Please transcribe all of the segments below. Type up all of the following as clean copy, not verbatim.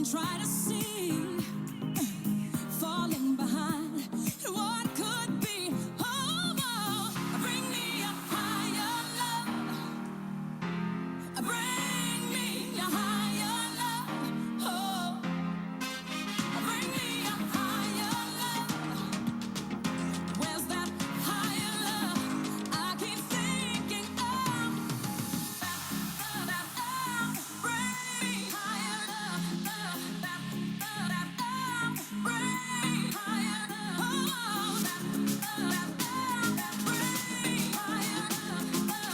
try to see, falling behind what could be. Oh, bring me a higher love. Bring me a higher love. Oh, bring me a higher love. Where's that higher love? I keep thinking of. Bring me higher love. Bring me higher love. Oh, bring me higher love.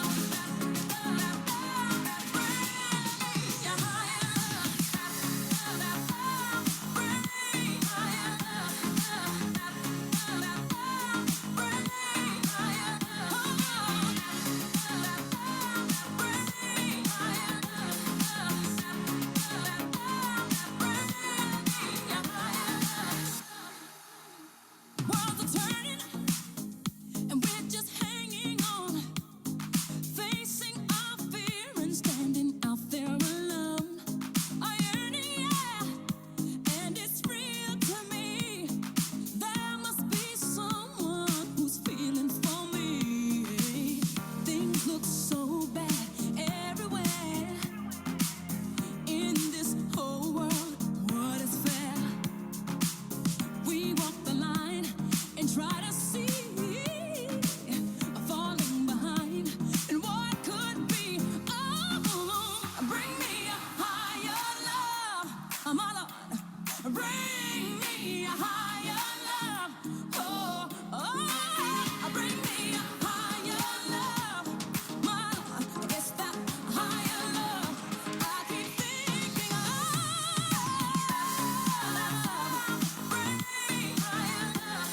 Worlds are turning, and we're just hanging on, facing our fear and standing out there alone. I yearn, yeah, and it's real to me. There must be someone who's feeling for me. Things look so bad everywhere in this whole world. What is fair? We walk the line and try to see, falling behind and what could be. Oh, bring me a higher love, my Lord. Bring me a higher love. Oh, bring me a higher love, my Lord. It's that higher love I keep thinking of. Bring me higher love. Bring me higher love.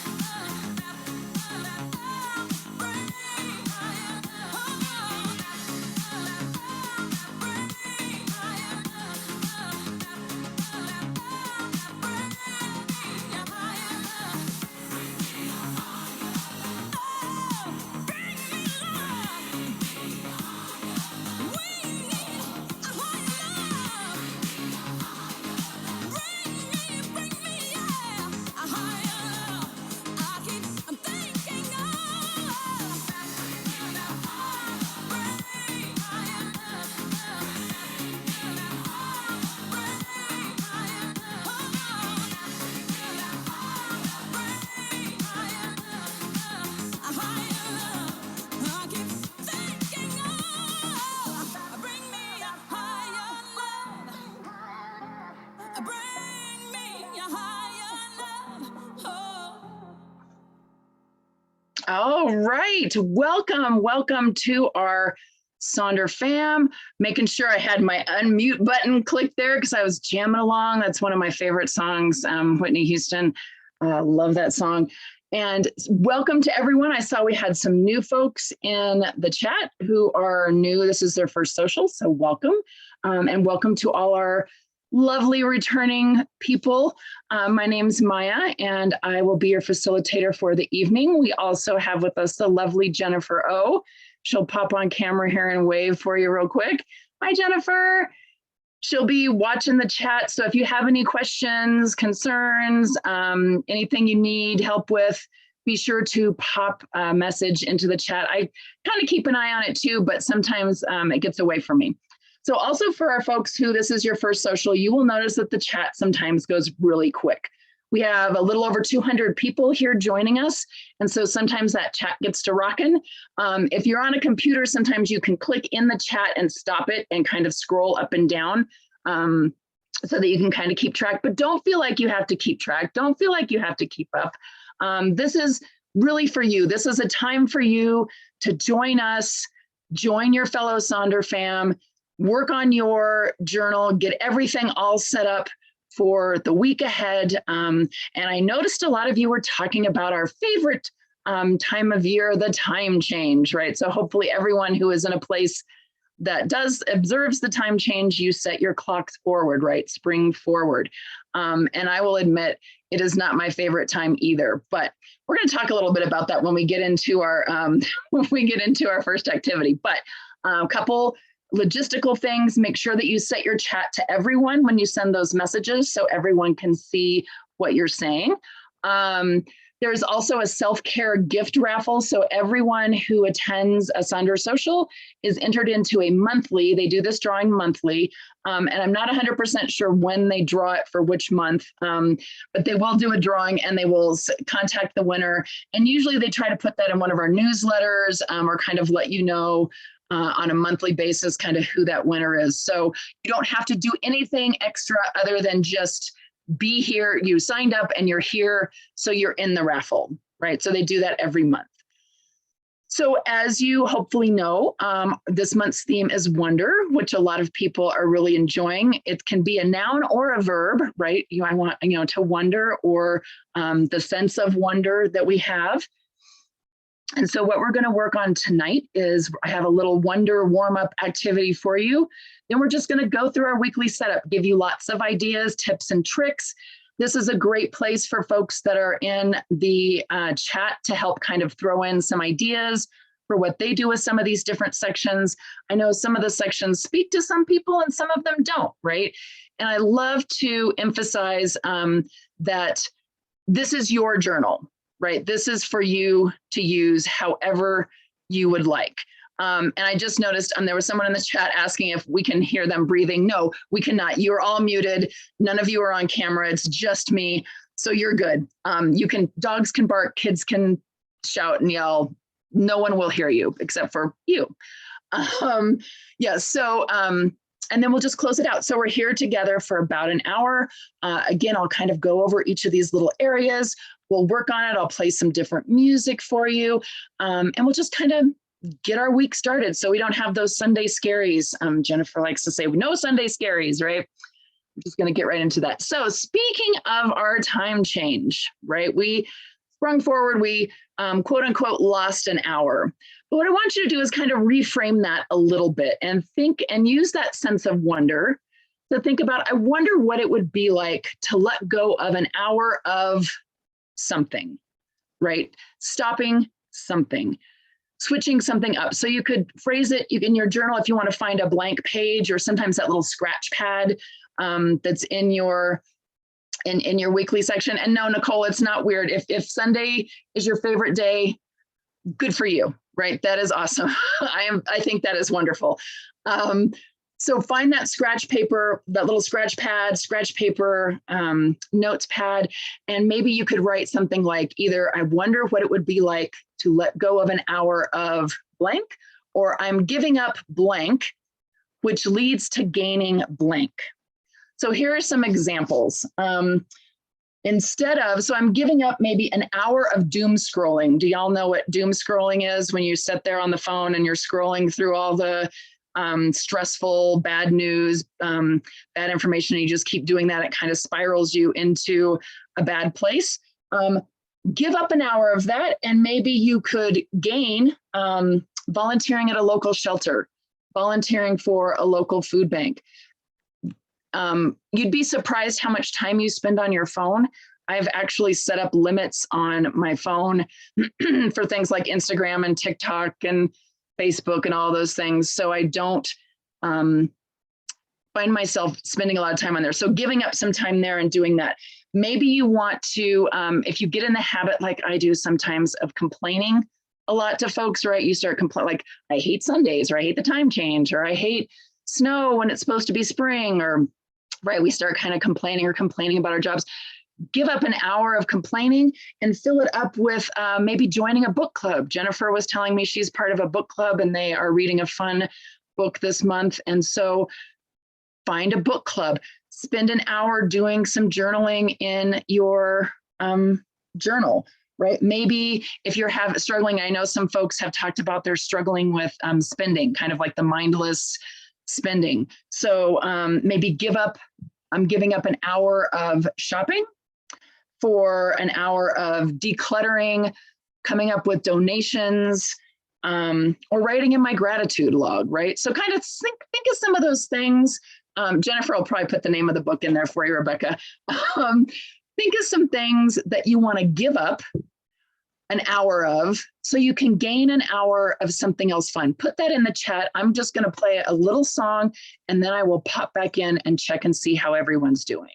Bring me higher love. All right, welcome to our Sonder fam. Making sure I had my unmute button clicked there because I was jamming along. That's one of my favorite songs, Whitney Houston. Love that song. And welcome to everyone. I saw we had some new folks in the chat who are new. This is their first social, so welcome. And welcome to all our lovely returning people. My name's Maya, and I will be your facilitator for the evening. We also have with us the lovely Jennifer O. She'll pop on camera here and wave for you real quick. Hi, Jennifer. She'll be watching the chat, so if you have any questions, concerns, anything you need help with, be sure to pop a message into the chat. I kind of keep an eye on it too, but sometimes it gets away from me. So also for our folks who this is your first social, you will notice that the chat sometimes goes really quick. We have a little over 200 people here joining us, and so sometimes that chat gets to rocking. If you're on a computer, sometimes you can click in the chat and stop it and kind of scroll up and down so that you can kind of keep track, but don't feel like you have to keep track. Don't feel like you have to keep up. This is really for you. This is a time for you to join us, join your fellow Sonder fam, work on your journal, get everything all set up for the week ahead. And I noticed a lot of you were talking about our favorite time of year, the time change, right? So hopefully everyone who is in a place that observes the time change, you set your clocks forward, right? Spring forward. And I will admit, it is not my favorite time either, but we're going to talk a little bit about that when we get into our first activity. But a couple logistical things, make sure that you set your chat to everyone when you send those messages so everyone can see what you're saying. There's also a self-care gift raffle. So everyone who attends a Sonder Social is entered into a monthly, they do this drawing monthly. And I'm not 100% sure when they draw it for which month, but they will do a drawing and they will contact the winner. And usually they try to put that in one of our newsletters or kind of let you know on a monthly basis kind of who that winner is. So you don't have to do anything extra other than just be here. You signed up and you're here, so you're in the raffle, right? So they do that every month. So as you hopefully know, this month's theme is wonder, which a lot of people are really enjoying. It can be a noun or a verb, right? I want to wonder, or the sense of wonder that we have. And so what we're going to work on tonight is I have a little wonder warm-up activity for you. Then we're just going to go through our weekly setup, give you lots of ideas, tips, and tricks. This is a great place for folks that are in the chat to help kind of throw in some ideas for what they do with some of these different sections. I know some of the sections speak to some people and some of them don't, right? And I love to emphasize that this is your journal, right? This is for you to use however you would like. And I just noticed there was someone in the chat asking if we can hear them breathing. No, we cannot. You're all muted. None of you are on camera. It's just me. So you're good. Dogs can bark, kids can shout and yell. No one will hear you except for you. And then we'll just close it out. So we're here together for about an hour. Again, I'll kind of go over each of these little areas. We'll work on it. I'll play some different music for you. And we'll just kind of get our week started so we don't have those Sunday scaries. Jennifer likes to say, no Sunday scaries, right? I'm just going to get right into that. So speaking of our time change, right? We sprung forward, we quote unquote lost an hour. But what I want you to do is kind of reframe that a little bit and think and use that sense of wonder to think about, I wonder what it would be like to let go of an hour of something, right? Stopping something, switching something up. So you could phrase it in your journal if you want to find a blank page, or sometimes that little scratch pad that's in your weekly section. And no, Nicole, it's not weird. If Sunday is your favorite day, good for you, right? That is awesome. I think that is wonderful. So find that scratch paper, that little scratch paper, notes pad, and maybe you could write something like either, I wonder what it would be like to let go of an hour of blank, or I'm giving up blank, which leads to gaining blank. So here are some examples. So I'm giving up maybe an hour of doom scrolling. Do y'all know what doom scrolling is? When you sit there on the phone and you're scrolling through all the stressful, bad news, bad information, and you just keep doing that, it kind of spirals you into a bad place. Give up an hour of that, and maybe you could gain volunteering at a local shelter, volunteering for a local food bank. You'd be surprised how much time you spend on your phone. I've actually set up limits on my phone for things like Instagram and TikTok and Facebook and all those things. So I don't find myself spending a lot of time on there. So giving up some time there and doing that. Maybe you want to, if you get in the habit, like I do sometimes, of complaining a lot to folks, right? You start complaining, like, I hate Sundays, or I hate the time change, or I hate snow when it's supposed to be spring, or right, we start kind of complaining about our jobs. Give up an hour of complaining and fill it up with maybe joining a book club. Jennifer was telling me she's part of a book club and they are reading a fun book this month. And so find a book club, spend an hour doing some journaling in your journal, right? Maybe if you're struggling, I know some folks have talked about they're struggling with spending, kind of like the mindless spending. So maybe I'm giving up an hour of shopping for an hour of decluttering, coming up with donations, or writing in my gratitude log, right? So kind of think of some of those things. Jennifer will probably put the name of the book in there for you, Rebecca. Think of some things that you want to give up an hour of, so you can gain an hour of something else fun. Put that in the chat. I'm just going to play a little song, and then I will pop back in and check and see how everyone's doing.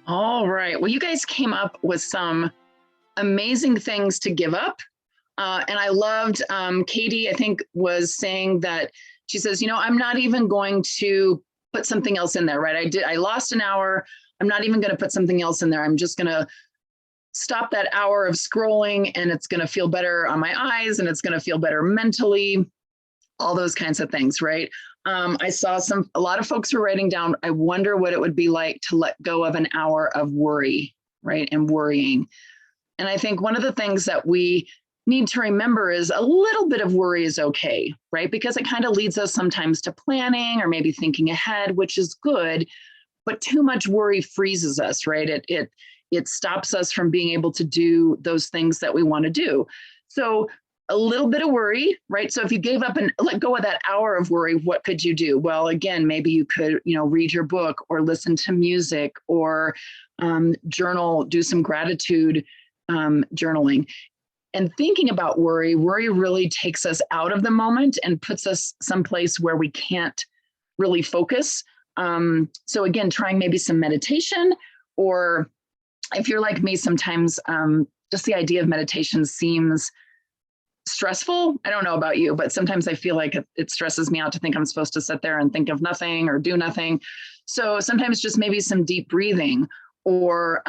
All right. Well, you guys came up with some amazing things to give up. And I loved Katie, I think, was saying that she says, I'm not even going to put something else in there, right? I lost an hour. I'm not even going to put something else in there. I'm just going to stop that hour of scrolling, and it's going to feel better on my eyes, and it's going to feel better mentally, all those kinds of things, right? I saw a lot of folks were writing down, I wonder what it would be like to let go of an hour of worry, right? And worrying. And I think one of the things that we need to remember is a little bit of worry is okay, right? Because it kind of leads us sometimes to planning or maybe thinking ahead, which is good, but too much worry freezes us, right? It stops us from being able to do those things that we want to do. So a little bit of worry, right? So if you gave up and let go of that hour of worry, what could you do? Well, again, maybe you could, read your book or listen to music or journal, do some gratitude journaling. And thinking about worry really takes us out of the moment and puts us someplace where we can't really focus. So again, trying maybe some meditation, or if you're like me, sometimes just the idea of meditation seems stressful. I don't know about you, but sometimes I feel like it stresses me out to think I'm supposed to sit there and think of nothing or do nothing. So sometimes just maybe some deep breathing or,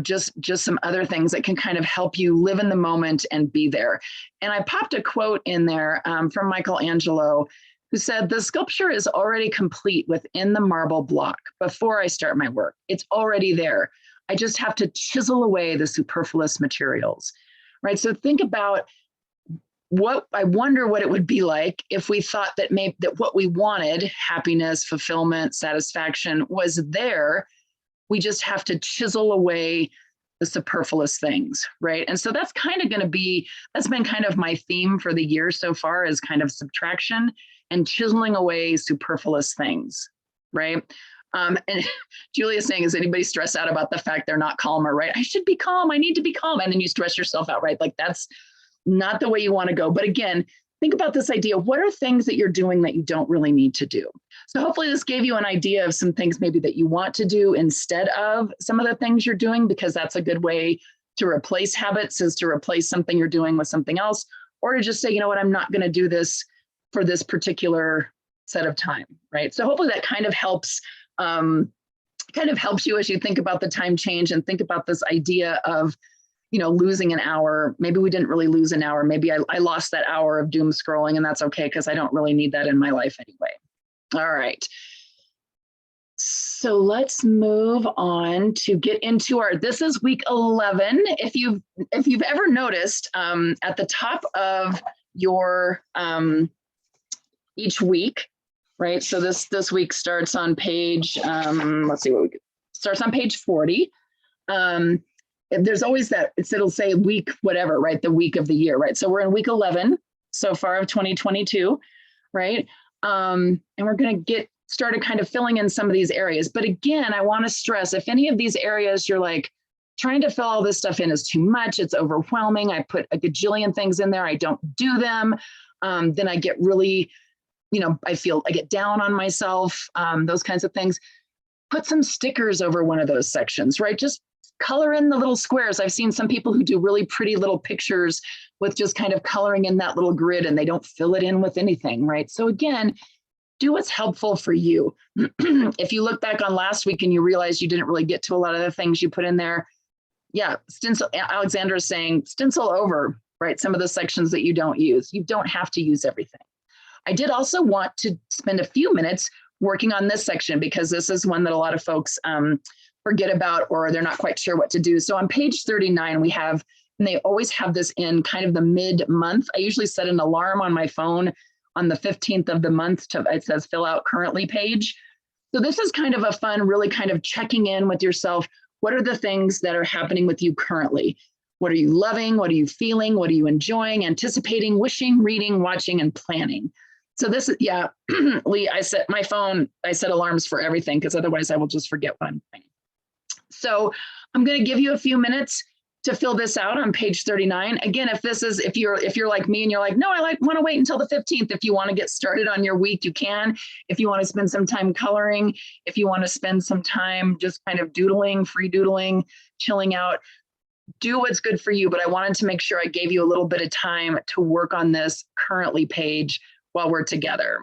just some other things that can kind of help you live in the moment and be there. And I popped a quote in there from Michelangelo, who said, "The sculpture is already complete within the marble block before I start my work. It's already there. I just have to chisel away the superfluous materials." Right. So think about I wonder what it would be like if we thought that maybe that what we wanted, happiness, fulfillment, satisfaction, was there. We just have to chisel away the superfluous things, right? And so that's kind of that's been kind of my theme for the year so far, is kind of subtraction and chiseling away superfluous things, right? And Julia's saying, is anybody stressed out about the fact they're not calmer, right? I should be calm. I need to be calm. And then you stress yourself out, right? Like that's not the way you want to go. But again, think about this idea. What are things that you're doing that you don't really need to do? So hopefully this gave you an idea of some things maybe that you want to do instead of some of the things you're doing, because that's a good way to replace habits, is to replace something you're doing with something else, or to just say, you know what, I'm not going to do this for this particular set of time, right? So hopefully that kind of helps you as you think about the time change and think about this idea of, losing an hour. Maybe we didn't really lose an hour. Maybe I lost that hour of doom scrolling, and that's okay because I don't really need that in my life anyway. All right. So let's move on to get into this is week 11. If you've ever noticed at the top of your each week, right? So this week starts on page, starts on page 40. There's always it'll say week, whatever, right? The week of the year, right? So we're in week 11 so far of 2022, right? And we're going to get started kind of filling in some of these areas. But again, I want to stress, if any of these areas you're like, trying to fill all this stuff in is too much, it's overwhelming, I put a gajillion things in there, I don't do them, then I get really, I get down on myself, those kinds of things. Put some stickers over one of those sections, right? Just color in the little squares. I've seen some people who do really pretty little pictures with just kind of coloring in that little grid, and they don't fill it in with anything, right? So again, do what's helpful for you. If you look back on last week and you realize you didn't really get to a lot of the things you put in there, yeah, stencil. Alexandra is saying stencil over, right? Some of the sections that you don't use. You don't have to use everything. I did also want to spend a few minutes working on this section, because this is one that a lot of folks forget about, or they're not quite sure what to do. So on page 39, we have, and they always have this in kind of the mid-month. I usually set an alarm on my phone on the 15th of the month it says fill out currently page. So this is kind of a fun, really kind of checking in with yourself. What are the things that are happening with you currently? What are you loving? What are you feeling? What are you enjoying, anticipating, wishing, reading, watching, and planning? So this is, yeah, Lee, I set alarms for everything, because otherwise I will just forget what I'm doing. So I'm going to give you a few minutes to fill this out on page 39. Again, if you're like me and you're like, no, I want to wait until the 15th. If you want to get started on your week, you can. If you want to spend some time coloring, if you want to spend some time just kind of doodling, free doodling, chilling out, do what's good for you. But I wanted to make sure I gave you a little bit of time to work on this currently page while we're together.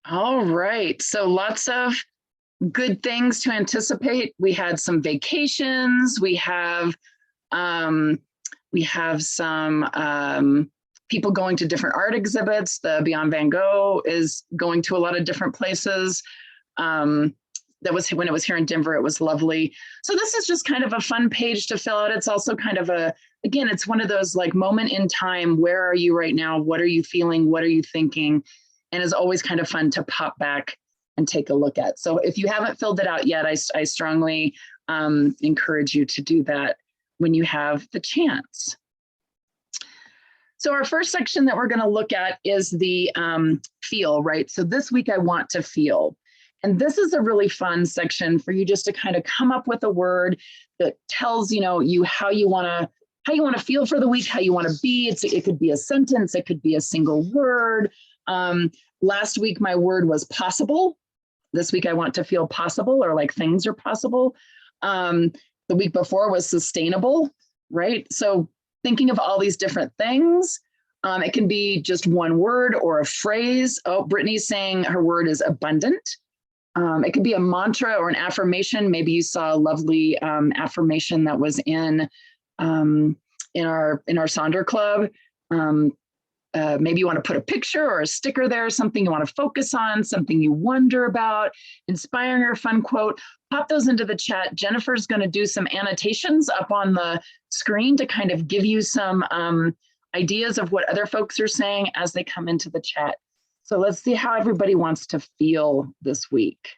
All right. So lots of good things to anticipate. We had some vacations. Um, we have some people going to different art exhibits. The Beyond Van Gogh is going to a lot of different places. That was when it was here in Denver. It was lovely. So this is just kind of a fun page to fill out. It's also kind of again, it's one of those like moment in time. Where are you right now? What are you feeling? What are you thinking? And it's always kind of fun to pop back and take a look at. So if you haven't filled it out yet, I strongly encourage you to do that when you have the chance. So our first section that we're going to look at is the feel, right? So this week I want to feel. And this is a really fun section for you just to kind of come up with a word that tells you how you want to feel for the week, how you want to be. It could be a sentence, it could be a single word. Last week my word was possible. This week I want to feel possible, or like things are possible. The week before was sustainable, right? So thinking of all these different things. It can be just one word or a phrase. Oh, Brittany's saying her word is abundant. It could be a mantra or an affirmation. Maybe you saw a lovely affirmation that was in our Sonder Club. Maybe you want to put a picture or a sticker there, something you want to focus on, something you wonder about, inspiring or fun quote. Pop those into the chat. Jennifer's going to do some annotations up on the screen to kind of give you some ideas of what other folks are saying as they come into the chat. So let's see how everybody wants to feel this week.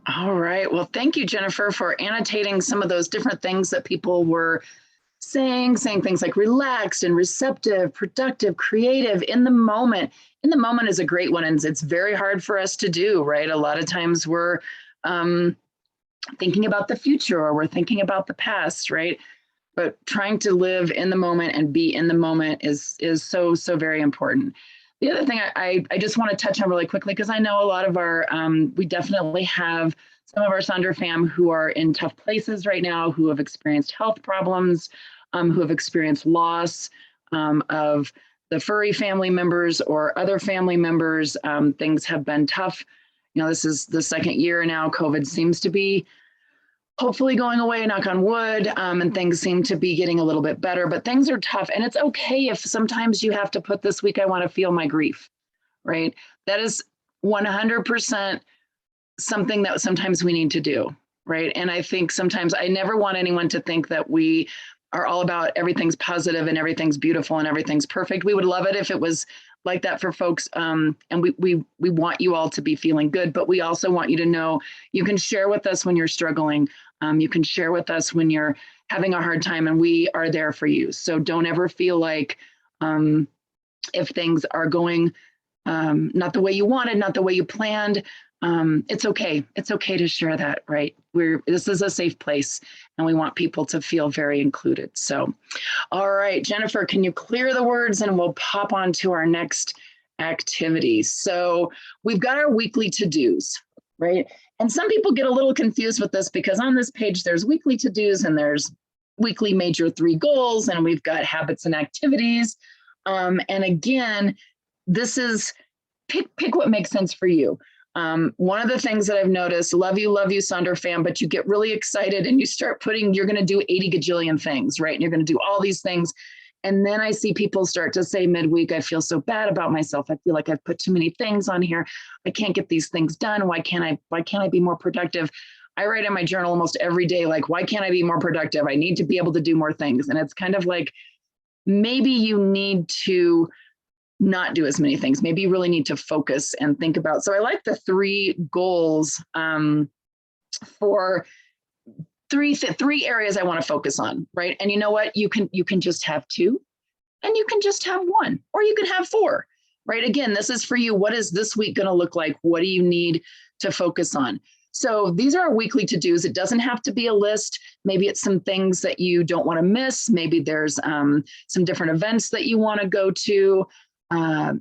All right. Well, thank you, Jennifer, for annotating some of those different things that people were saying things like relaxed and receptive, productive, creative, in the moment. In the moment is a great one, and it's very hard for us to do, right? A lot of times we're thinking about the future, or we're thinking about the past, right? But trying to live in the moment and be in the moment is so very important. The other thing I just want to touch on really quickly, because I know a lot of our, we definitely have some of our Sonder fam who are in tough places right now, who have experienced health problems, who have experienced loss of the furry family members or other family members. Things have been tough. This is the second year now. COVID seems to be hopefully going away, knock on wood, and things seem to be getting a little bit better, but things are tough. And it's okay if sometimes you have to put this week, I want to feel my grief, right? That is 100% something that sometimes we need to do, right? And I think sometimes I never want anyone to think that we are all about everything's positive and everything's beautiful and everything's perfect. We would love it if it was like that for folks. And we want you all to be feeling good, but we also want you to know you can share with us when you're struggling. You can share with us when you're having a hard time, and we are there for you. So don't ever feel like if things are going not the way you wanted, not the way you planned, it's okay. It's okay to share that, right? This is a safe place, and we want people to feel very included. So, all right, Jennifer, can you clear the words and we'll pop on to our next activity. So we've got our weekly to-dos, right? And some people get a little confused with this because on this page, there's weekly to-dos and there's weekly major 3 goals, and we've got habits and activities. And again, this is pick what makes sense for you. One of the things that I've noticed, love you, Sonder fam, but you get really excited and you start putting, you're going to do 80 gajillion things, right? And you're going to do all these things. And then I see people start to say midweek, I feel so bad about myself. I feel like I've put too many things on here. I can't get these things done. Why can't I be more productive? I write in my journal almost every day, like, why can't I be more productive? I need to be able to do more things. And it's kind of like, maybe you need to not do as many things. Maybe you really need to focus and think about. So I like the 3 goals for three areas I want to focus on, right? And you know what? You can just have 2, and you can just have 1, or you can have 4, right? Again, this is for you. What is this week going to look like? What do you need to focus on? So these are our weekly to-dos. It doesn't have to be a list. Maybe it's some things that you don't want to miss. Maybe there's some different events that you want to go to.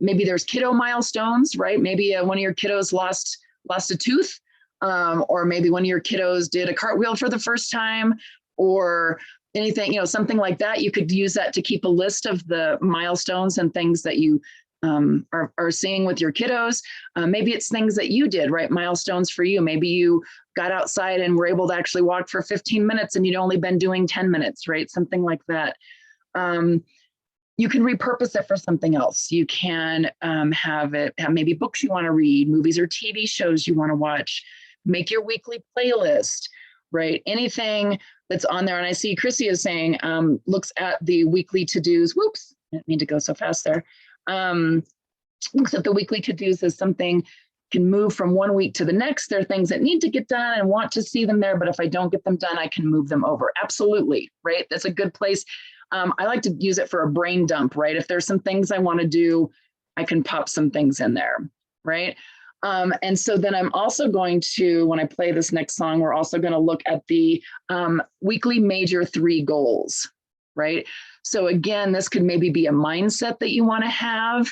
Maybe there's kiddo milestones, right? Maybe one of your kiddos lost a tooth, or maybe one of your kiddos did a cartwheel for the first time, or anything, something like that. You could use that to keep a list of the milestones and things that you are seeing with your kiddos. Maybe it's things that you did, right? Milestones for you. Maybe you got outside and were able to actually walk for 15 minutes and you'd only been doing 10 minutes, right? Something like that. You can repurpose it for something else. You can have maybe books you want to read, movies or TV shows you want to watch, make your weekly playlist, right? Anything that's on there. And I see Chrissy is saying, looks at the weekly to-dos. Whoops, I didn't mean to go so fast there. Looks at the weekly to-dos as something can move from one week to the next. There are things that need to get done and want to see them there, but if I don't get them done, I can move them over. Absolutely, right? That's a good place. I like to use it for a brain dump, right? If there's some things I want to do, I can pop some things in there, right? And so then I'm also going to, when I play this next song, we're also going to look at the weekly major 3 goals, right? So again, this could maybe be a mindset that you want to have.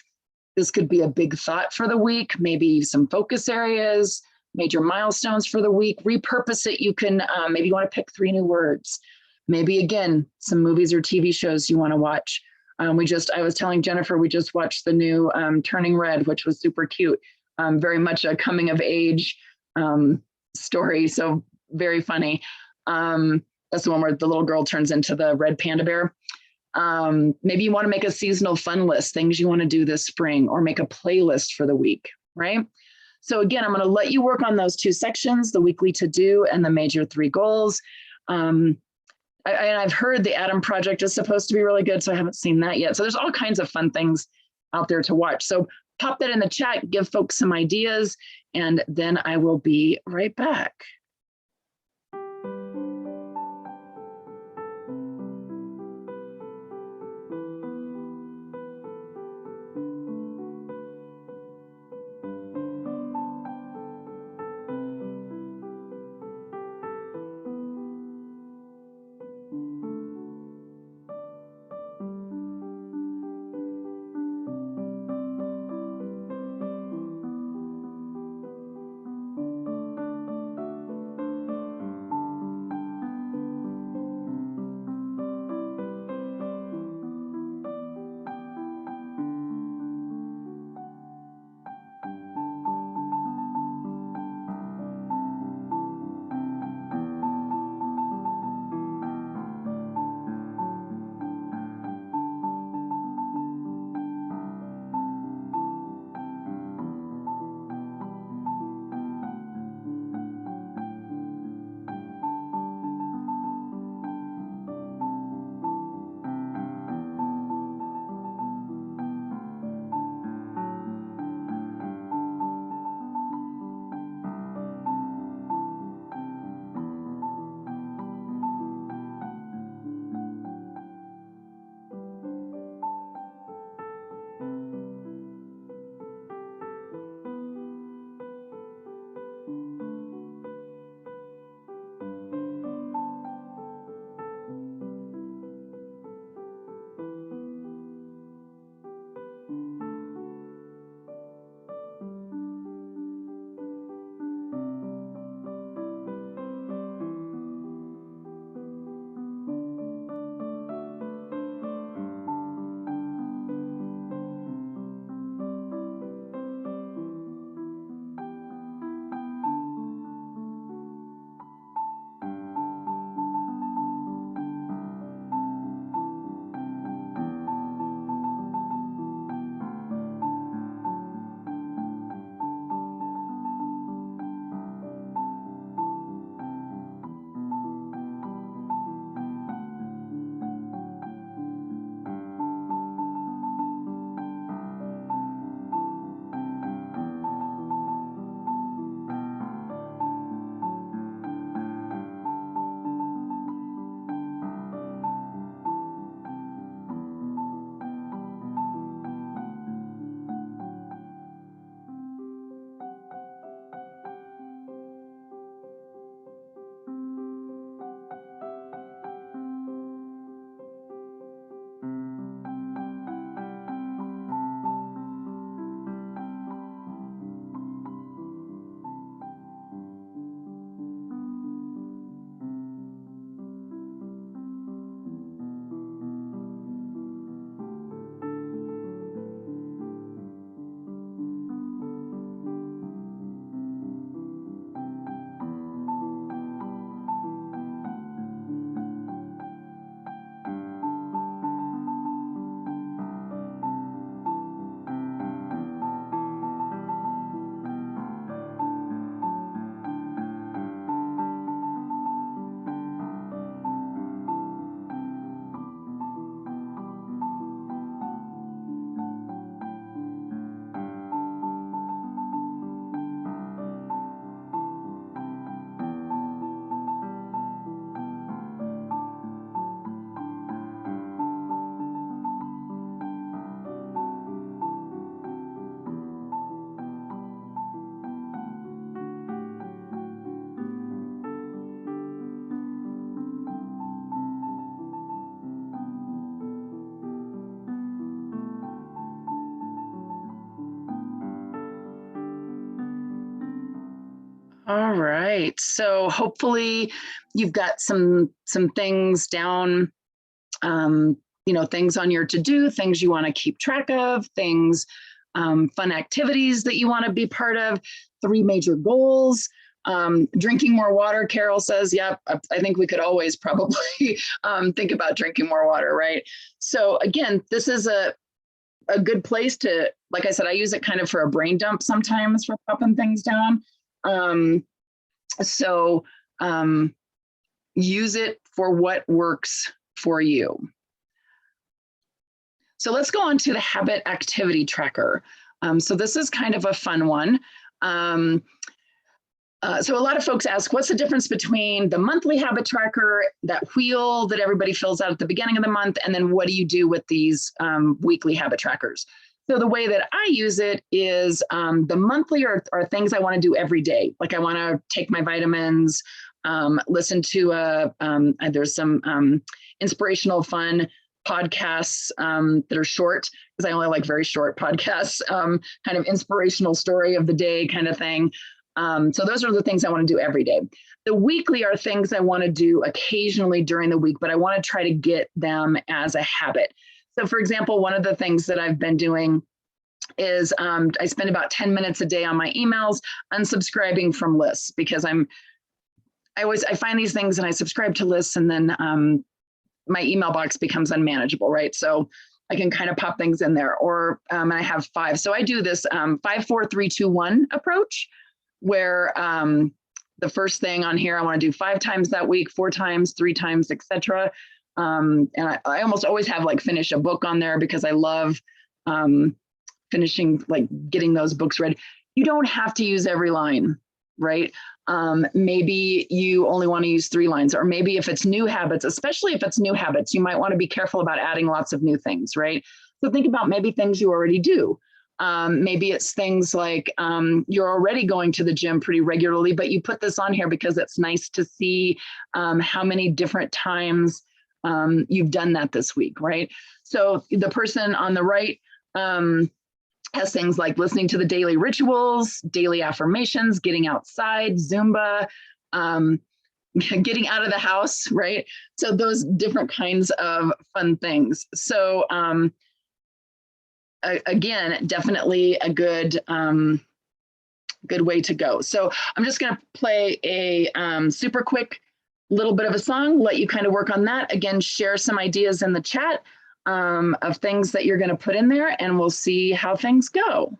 This could be a big thought for the week, maybe some focus areas, major milestones for the week. Repurpose it. You can, maybe you want to pick 3 new words. Maybe again, some movies or TV shows you want to watch. I was telling Jennifer, we just watched the new Turning Red, which was super cute. Very much a coming of age story. So very funny. That's the one where the little girl turns into the red panda bear. Maybe you want to make a seasonal fun list, things you want to do this spring, or make a playlist for the week, right? So again, I'm going to let you work on those 2 sections, the weekly to-do and the major 3 goals. I've heard the Atom Project is supposed to be really good, so I haven't seen that yet. So there's all kinds of fun things out there to watch. So pop that in the chat, give folks some ideas, and then I will be right back. All right. So hopefully you've got some things down, things on your to-do, things you want to keep track of, things, fun activities that you want to be part of, 3 major goals. Drinking more water, Carol says, yep, I think we could always probably think about drinking more water, right? So again, this is a good place to, like I said, I use it kind of for a brain dump sometimes for popping things down. So use it for what works for you. So let's go on to the habit activity tracker. So this is kind of a fun one. So a lot of folks ask, what's the difference between the monthly habit tracker, that wheel that everybody fills out at the beginning of the month, and then what do you do with these weekly habit trackers? So the way that I use it is the monthly are things I want to do every day. Like I want to take my vitamins, listen to there's some inspirational, fun podcasts that are short, because I only like very short podcasts, kind of inspirational story of the day kind of thing. So those are the things I want to do every day. The weekly are things I want to do occasionally during the week, but I want to try to get them as a habit. So for example, one of the things that I've been doing is I spend about 10 minutes a day on my emails, unsubscribing from lists, because I find these things and I subscribe to lists, and then my email box becomes unmanageable, right? So I can kind of pop things in there, or I have 5. So I do this 5, 4, 3, 2, 1 approach, where the first thing on here, I want to do 5 times that week, 4 times, 3 times, etc. And I almost always have like finish a book on there, because I love finishing, like getting those books read. You don't have to use every line, right? Maybe you only want to use 3 lines, or maybe if it's new habits, especially if it's new habits, you might want to be careful about adding lots of new things, right? So think about maybe things you already do. Maybe it's things like you're already going to the gym pretty regularly, but you put this on here because it's nice to see how many different times you've done that this week, right? So the person on the right has things like listening to the daily rituals, daily affirmations, getting outside, Zumba, getting out of the house, right? So those different kinds of fun things. So again, definitely a good way to go. So I'm just going to play a super quick little bit of a song, let you kind of work on that. Again, share some ideas in the chat of things that you're going to put in there, and we'll see how things go.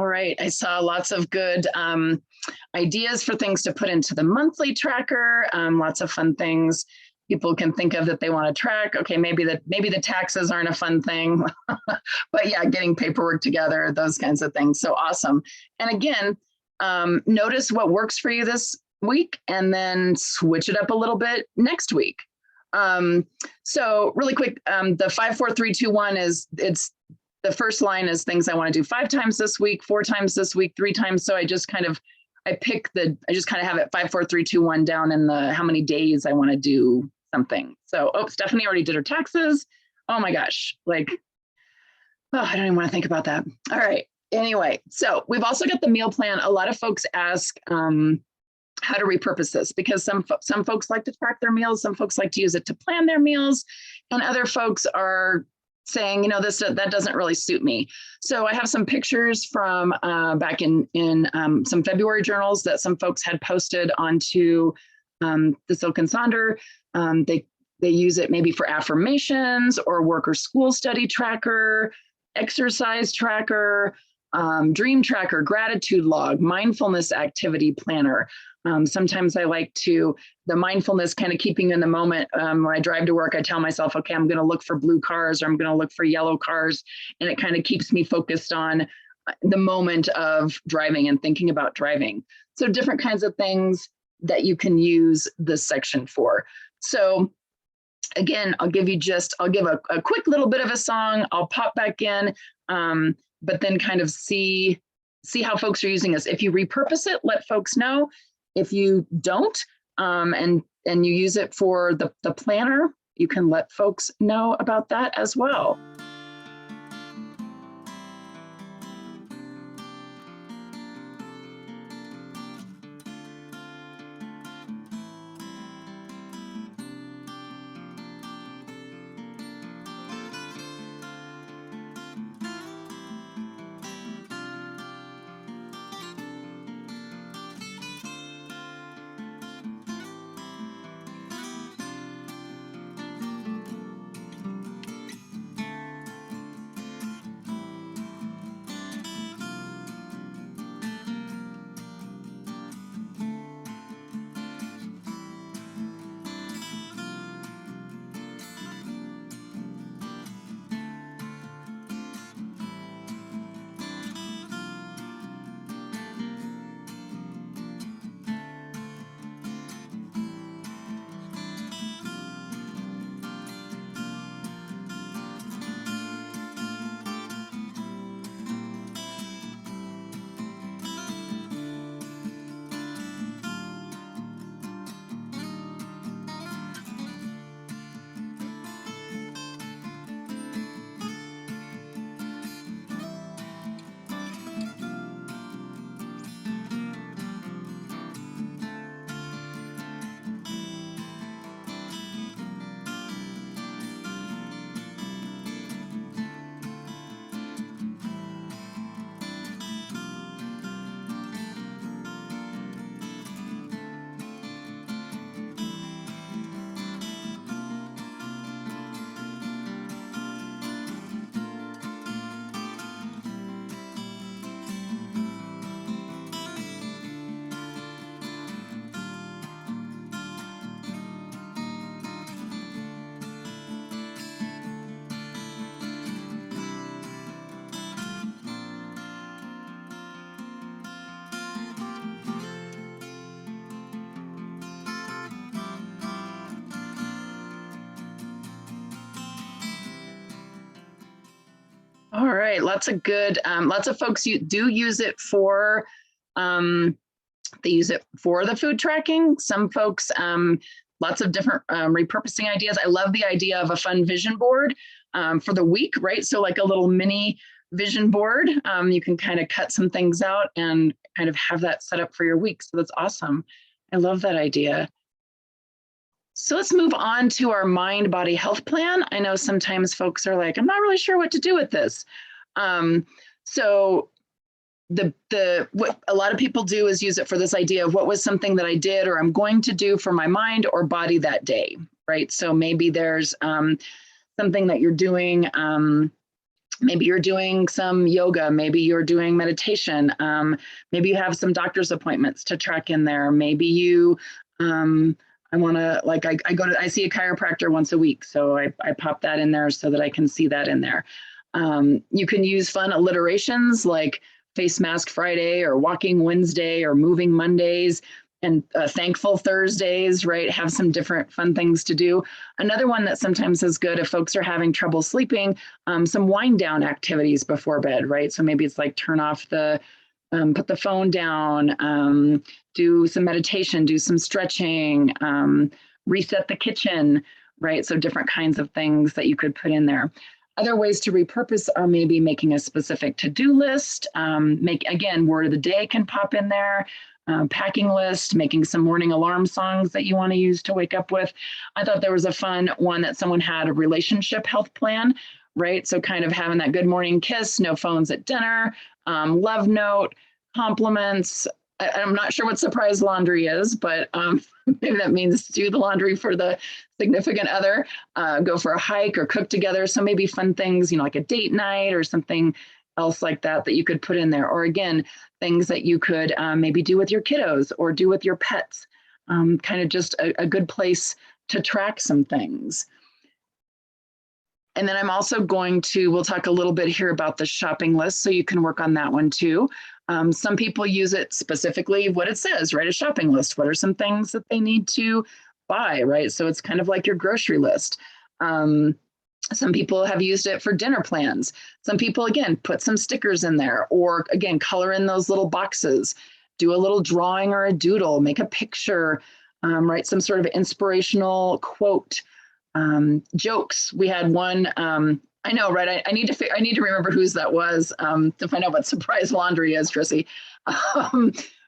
All right, I saw lots of good ideas for things to put into the monthly tracker, lots of fun things people can think of that they want to track. Okay, maybe the taxes aren't a fun thing, but yeah, getting paperwork together, those kinds of things. So awesome. And again, notice what works for you this week and then switch it up a little bit next week. So really quick, the 5, 4, 3, 2, 1 it's the first line is things I want to do 5 times this week, 4 times this week, 3 times. So I just kind of have it 5, 4, 3, 2, 1 down in the how many days I want to do something. So, Stephanie already did her taxes. Oh my gosh, I don't even want to think about that. All right. Anyway, so we've also got the meal plan. A lot of folks ask how to repurpose this because some folks like to track their meals, some folks like to use it to plan their meals, and other folks are saying, that doesn't really suit me. So I have some pictures from back in some February journals that some folks had posted onto the Silk and Sonder. They use it maybe for affirmations or work or school study tracker, exercise tracker, dream tracker, gratitude log, mindfulness activity planner. Sometimes I like the mindfulness kind of keeping in the moment. When I drive to work, I tell myself, okay, I'm going to look for blue cars or I'm going to look for yellow cars. And it kind of keeps me focused on the moment of driving and thinking about driving. So different kinds of things that you can use this section for. So again, I'll give a quick little bit of a song. I'll pop back in, but then kind of see how folks are using this. If you repurpose it, let folks know. If you don't, and you use it for the planner, you can let folks know about that as well. All right, lots of folks do use it for, they use it for the food tracking. Some folks, lots of different repurposing ideas. I love the idea of a fun vision board for the week, right? So like a little mini vision board, you can kind of cut some things out and kind of have that set up for your week. So that's awesome. I love that idea. So let's move on to our mind body health plan. I know sometimes folks are like, I'm not really sure what to do with this. So what a lot of people do is use it for this idea of what was something that I did or I'm going to do for my mind or body that day, right? So maybe there's something that you're doing Maybe you're doing some yoga, maybe you're doing meditation, maybe you have some doctor's appointments to track in there. Maybe you, I want to, like, I see a chiropractor once a week. So I pop that in there so that I can see that in there. You can use fun alliterations like Face Mask Friday or Walking Wednesday or Moving Mondays and Thankful Thursdays, right? Have some different fun things to do. Another one that sometimes is good if folks are having trouble sleeping, some wind down activities before bed, right? So maybe it's like turn off the, put the phone down, do some meditation, do some stretching, reset the kitchen, right? So different kinds of things that you could put in there. Other ways to repurpose are maybe making a specific to-do list, again, word of the day can pop in there, packing list, making some morning alarm songs that you want to use to wake up with. I thought there was a fun one that someone had, a relationship health plan, right? So kind of having that good morning kiss, no phones at dinner, love note, compliments. I'm not sure what surprise laundry is, but maybe that means do the laundry for the significant other, go for a hike or cook together. So maybe fun things, like a date night or something else like that you could put in there. Or again, things that you could maybe do with your kiddos or do with your pets. Kind of just a good place to track some things. And then I'm also we'll talk a little bit here about the shopping list, so you can work on that one too. Some people use it specifically what it says, right? A shopping list. What are some things that they need to buy, right? So it's kind of like your grocery list. Some people have used it for dinner plans. Some people, again, put some stickers in there, or again, color in those little boxes, do a little drawing or a doodle, make a picture, write some sort of inspirational quote. Jokes. We had one. I know, right? I need to remember whose that was to find out what surprise laundry is, Trissy.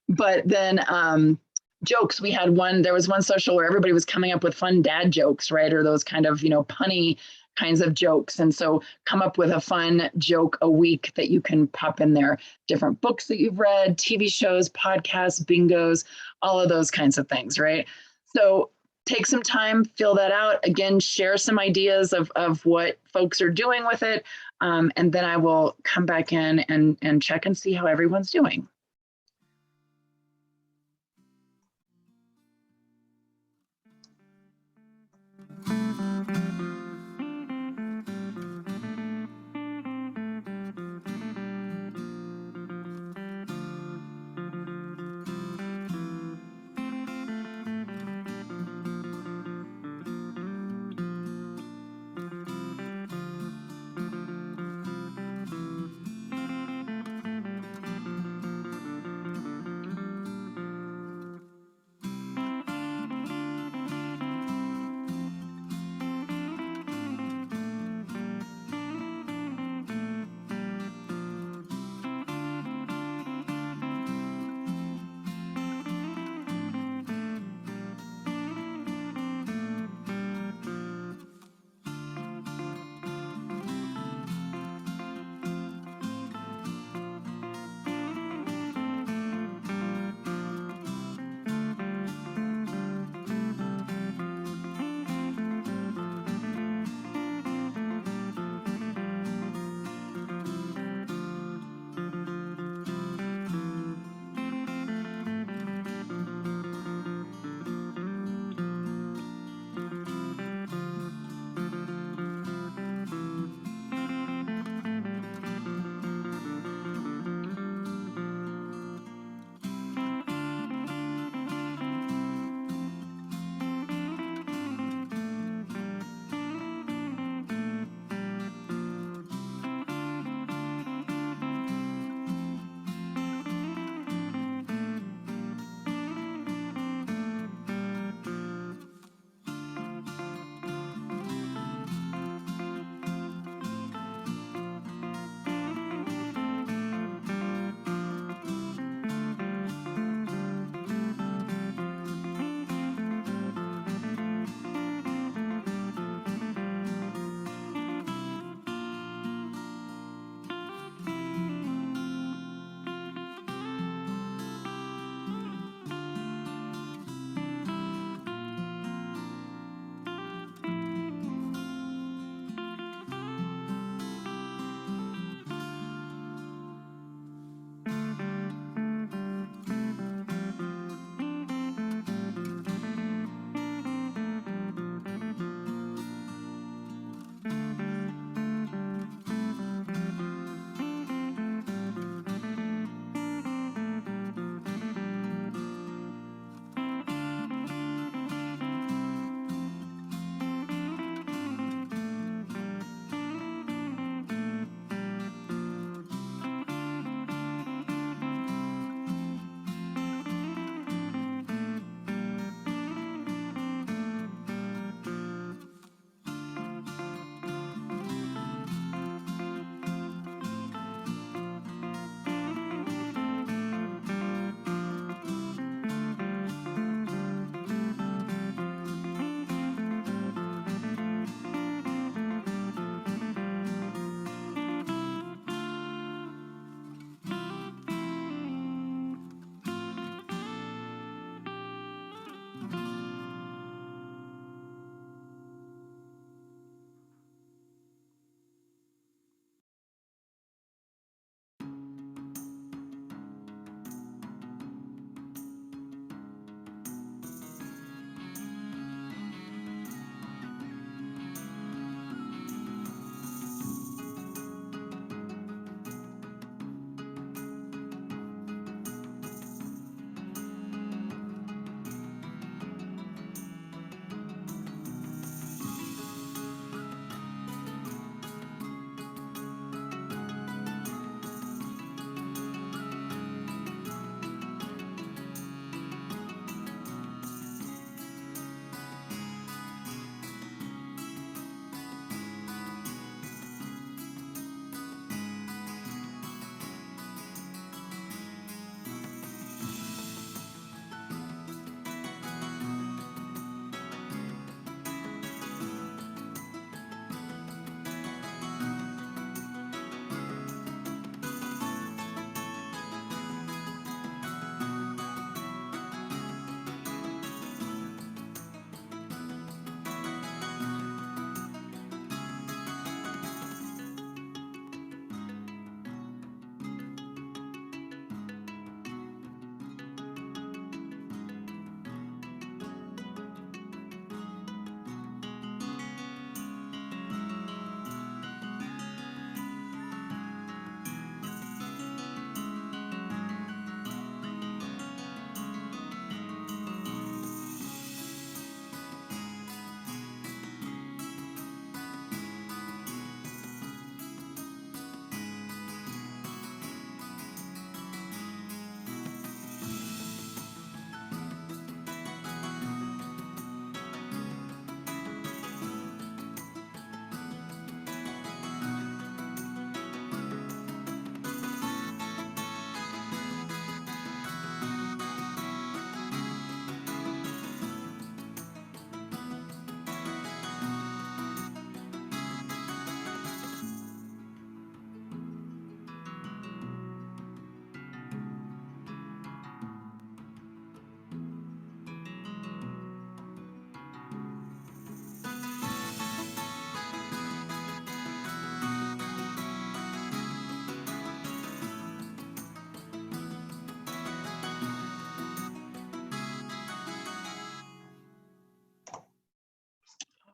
But then jokes. We had one. There was one social where everybody was coming up with fun dad jokes, right? Or those kind of punny kinds of jokes. And so come up with a fun joke a week that you can pop in there. Different books that you've read, TV shows, podcasts, bingos, all of those kinds of things, right? So take some time, fill that out. Again, share some ideas of what folks are doing with it. And then I will come back in and check and see how everyone's doing.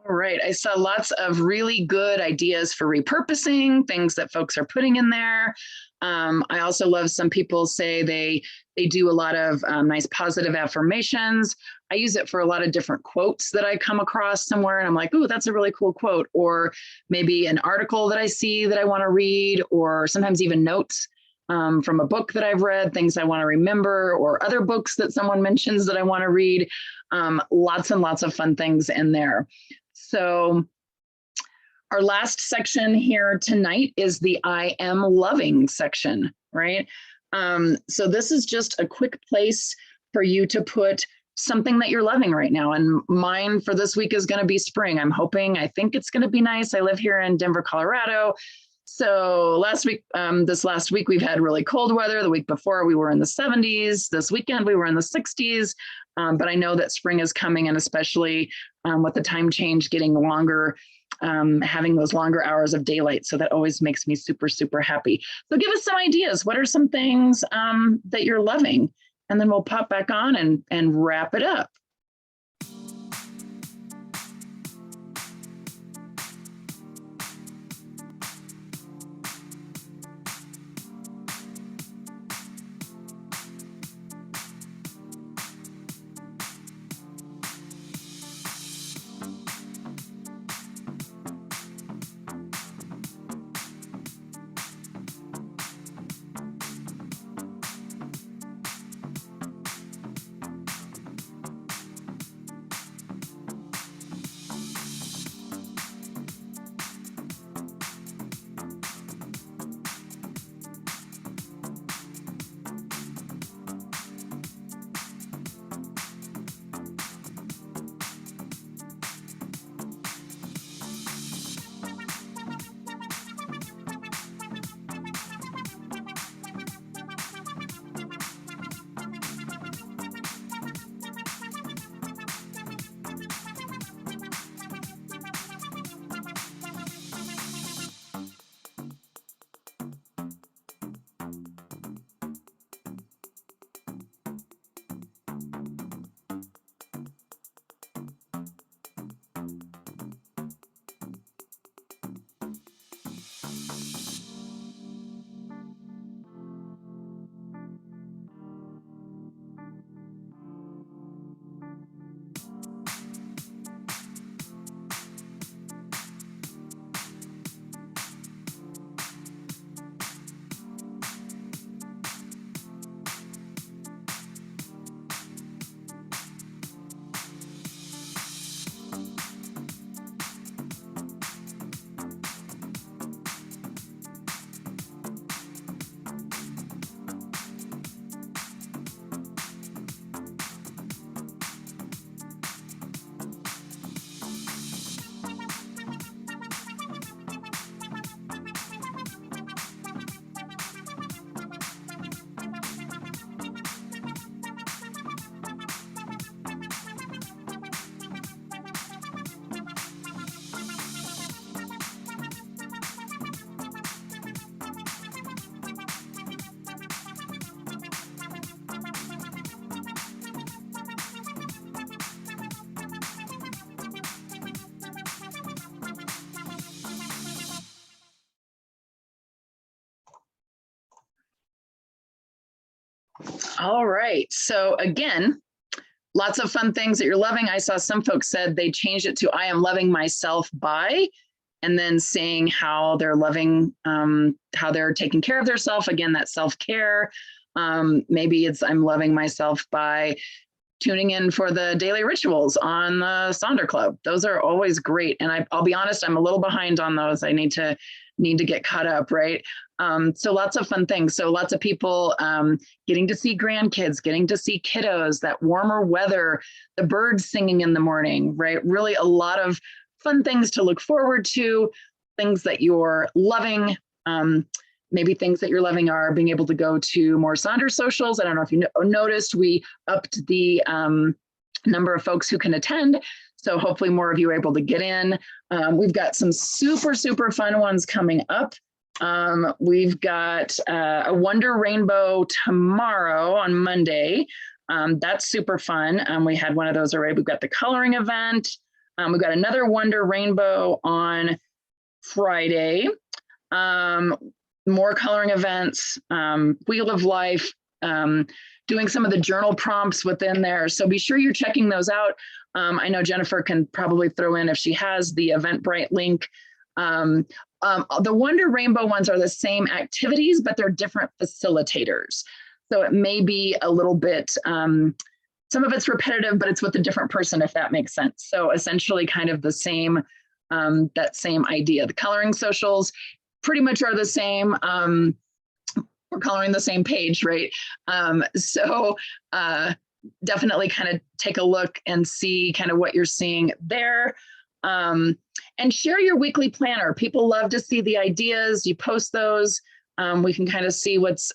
All right. I saw lots of really good ideas for repurposing, things that folks are putting in there. I also love some people say they do a lot of nice positive affirmations. I use it for a lot of different quotes that I come across somewhere, and I'm like, "Ooh, that's a really cool quote," or maybe an article that I see that I want to read, or sometimes even notes from a book that I've read, things I want to remember, or other books that someone mentions that I want to read. Lots and lots of fun things in there. So our last section here tonight is the I am loving section, right? So this is just a quick place for you to put something that you're loving right now. And mine for this week is going to be spring. I think it's going to be nice. I live here in Denver, Colorado. So this last week, we've had really cold weather. The week before we were in the 70s. This weekend we were in the 60s. But I know that spring is coming, and especially with the time change getting longer, having those longer hours of daylight. So that always makes me super, super happy. So give us some ideas. What are some things that you're loving? And then we'll pop back on and wrap it up. All right. So again, lots of fun things that you're loving. I saw some folks said they changed it to I am loving myself by, and then saying how they're loving, how they're taking care of themselves. Again, that self-care. Maybe it's I'm loving myself by tuning in for the daily rituals on the Sonder Club. Those are always great. And I'll be honest, I'm a little behind on those. I need to get caught up, right? So lots of fun things. So lots of people getting to see grandkids, getting to see kiddos, that warmer weather, the birds singing in the morning, right? Really a lot of fun things to look forward to, things that you're loving. Maybe things that you're loving are being able to go to more Sonder socials. I don't know if you noticed, we upped the number of folks who can attend. So hopefully more of you are able to get in. We've got some super, super fun ones coming up. We've got a Wonder Rainbow tomorrow on Monday. That's super fun. We had one of those already. We've got the coloring event. We've got another Wonder Rainbow on Friday. More coloring events, Wheel of Life, doing some of the journal prompts within there. So be sure you're checking those out. I know Jennifer can probably throw in, if she has, the Eventbrite link. The Wonder Rainbow ones are the same activities, but they're different facilitators. So it may be a little bit, some of it's repetitive, but it's with a different person, if that makes sense. So essentially kind of the same, that same idea. The coloring socials pretty much are the same. We're coloring the same page, right? Definitely kind of take a look and see kind of what you're seeing there. And share your weekly planner. People love to see the ideas. You post those. We can kind of see what's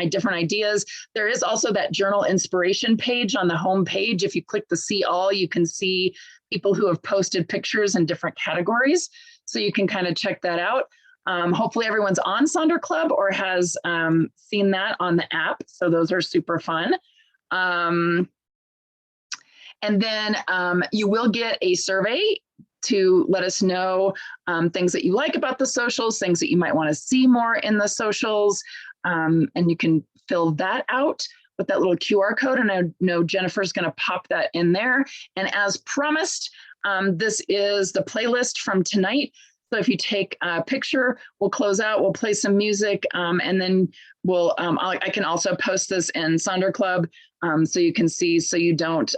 different ideas. There is also that journal inspiration page on the home page. If you click the see all, you can see people who have posted pictures in different categories. So you can kind of check that out. Hopefully everyone's on Sonder Club or has seen that on the app. So those are super fun. And then you will get a survey to let us know things that you like about the socials, things that you might want to see more in the socials. And you can fill that out with that little QR code. And I know Jennifer's going to pop that in there. And as promised, this is the playlist from tonight. So if you take a picture, we'll close out, we'll play some music, and then we'll, I can also post this in Sonder Club so you can see, so you don't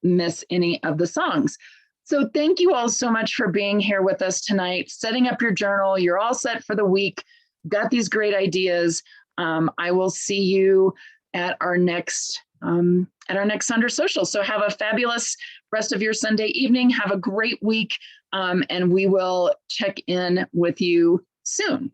miss any of the songs. So thank you all so much for being here with us tonight, setting up your journal. You're all set for the week. Got these great ideas. I will see you at our next Sonder Social. So have a fabulous rest of your Sunday evening. Have a great week, and we will check in with you soon.